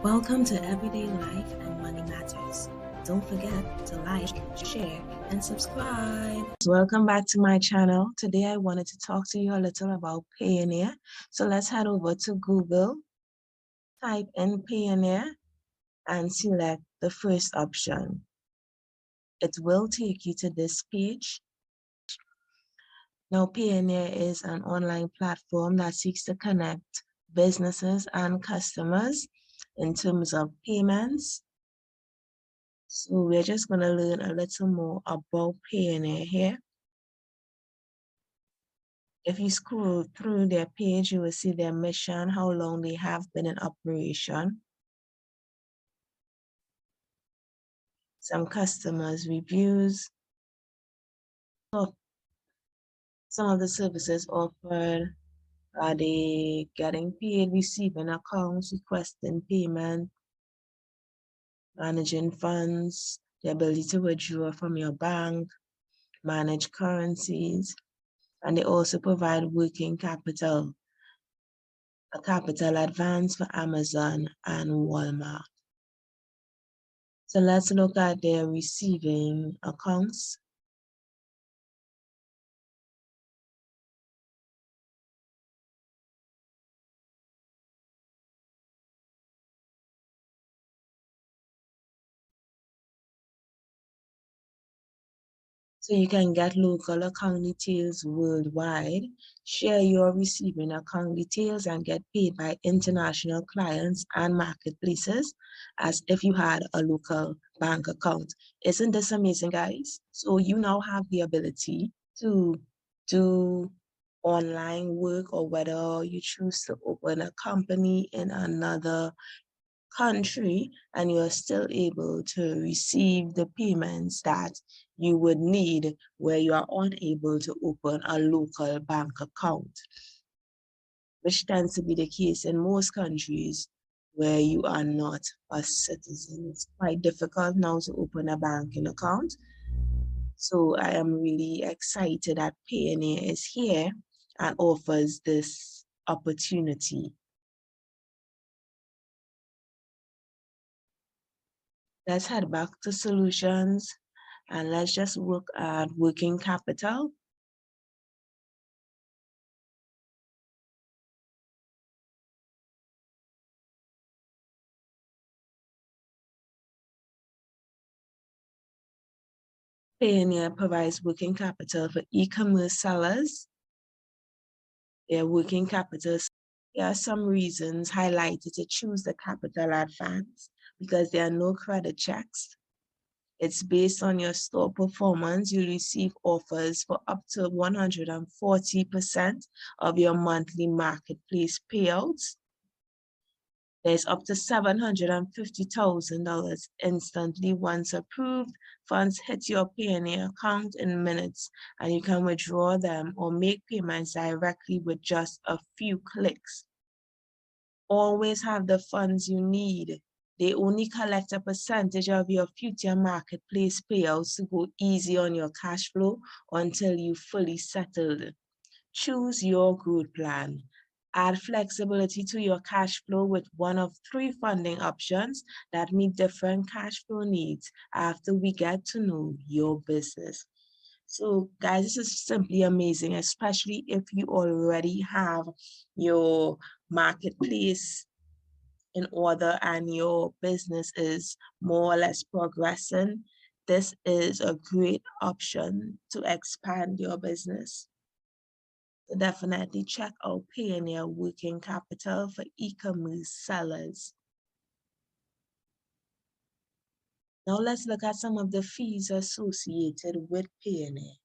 Welcome to Everyday Life and Money Matters. Don't forget to like, share, and subscribe. Welcome back to my channel. Today I wanted to talk to you a little about Payoneer. So let's head over to Google, type in Payoneer, and select the first option. It will take you to this page. Now, Payoneer is an online platform that seeks to connect businesses and customers in terms of payments. So we're just going to learn a little more about Payoneer here. If you scroll through their page, you will see their mission, how long they have been in operation, some customers' reviews, some of the services offered. Are they getting paid, receiving accounts, requesting payment, managing funds, the ability to withdraw from your bank, manage currencies, and they also provide working capital, a capital advance for Amazon and Walmart. So let's look at their receiving accounts. So you can get local account details worldwide, share your receiving account details, and get paid by international clients and marketplaces as if you had a local bank account. Isn't this amazing, guys? So you now have the ability to do online work, or whether you choose to open a company in another country, and you're still able to receive the payments that you would need where you are unable to open a local bank account, which tends to be the case in most countries where you are not a citizen. It's quite difficult now to open a banking account. So I am really excited that Payoneer is here and offers this opportunity. Let's head back to solutions and let's just look at working capital. Payoneer provides working capital for e-commerce sellers. Their working capital, there are some reasons highlighted to choose the capital advance because there are no credit checks. It's based on your store performance. You receive offers for up to 140% of your monthly marketplace payouts. There's up to $750,000 instantly once approved. Funds hit your Payoneer account in minutes, and you can withdraw them or make payments directly with just a few clicks. Always have the funds you need. They only collect a percentage of your future marketplace payouts to go easy on your cash flow until you fully settled. Choose your growth plan. Add flexibility to your cash flow with one of 3 funding options that meet different cash flow needs after we get to know your business. So guys, this is simply amazing, especially if you already have your marketplace in order and your business is more or less progressing. This is a great option to expand your business. So definitely check out Payoneer Working Capital for e-commerce sellers. Now let's look at some of the fees associated with Payoneer.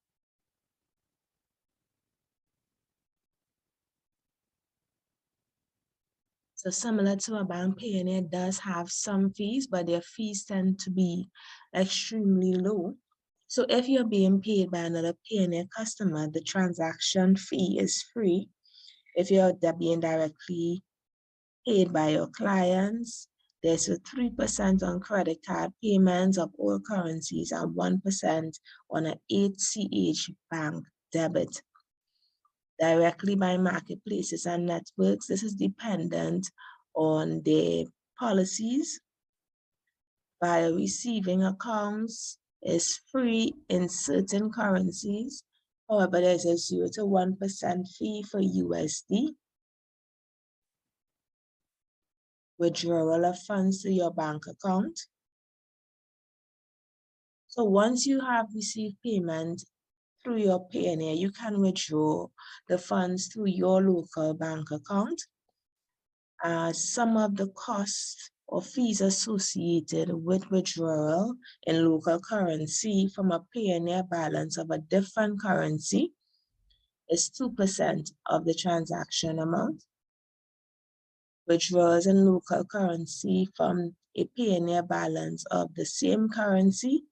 So similar to a bank, Payoneer does have some fees, but their fees tend to be extremely low. So if you're being paid by another Payoneer customer, the transaction fee is free. If you're being directly paid by your clients, there's a 3% on credit card payments of all currencies and 1% on an ACH bank debit. Directly by marketplaces and networks, this is dependent on the policies via receiving accounts is free in certain currencies. However, there's a 0 to 1% fee for USD. Withdrawal of funds to your bank account. So once you have received payment through your Payoneer, you can withdraw the funds through your local bank account. Some of the costs or fees associated with withdrawal in local currency from a Payoneer balance of a different currency is 2% of the transaction amount. Withdrawals in local currency from a Payoneer balance of the same currency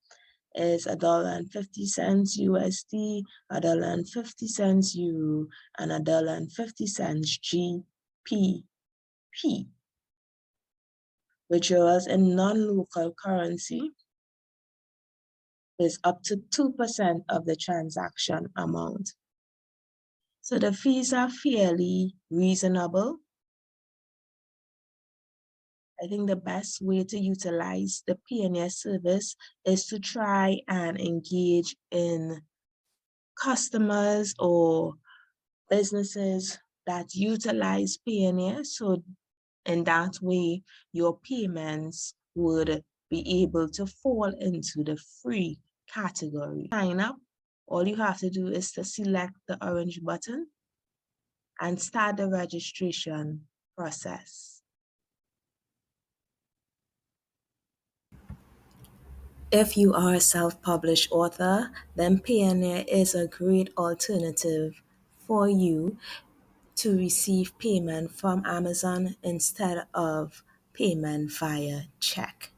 is $1.50 USD, $1.50 Euro, and $1.50 GBP. Withdrawals in non-local currency is up to 2% of the transaction amount. So the fees are fairly reasonable. I think the best way to utilize the Payoneer service is to try and engage in customers or businesses that utilize Payoneer. So in that way, your payments would be able to fall into the free category. Sign up, all you have to do is to select the orange button and start the registration process. If you are a self-published author, then Payoneer is a great alternative for you to receive payment from Amazon instead of payment via check.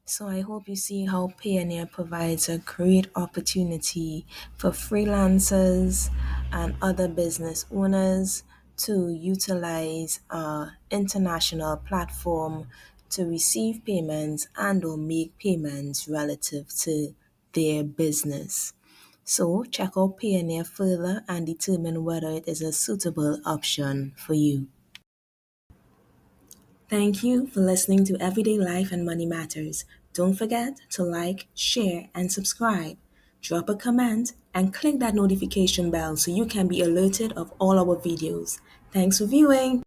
So I hope you see how Payoneer provides a great opportunity for freelancers and other business owners to utilize our international platform to receive payments and or make payments relative to their business. So check out Payoneer further and determine whether it is a suitable option for you. Thank you for listening to Everyday Life and Money Matters. Don't forget to like, share, and subscribe. Drop a comment and click that notification bell so you can be alerted of all our videos. Thanks for viewing.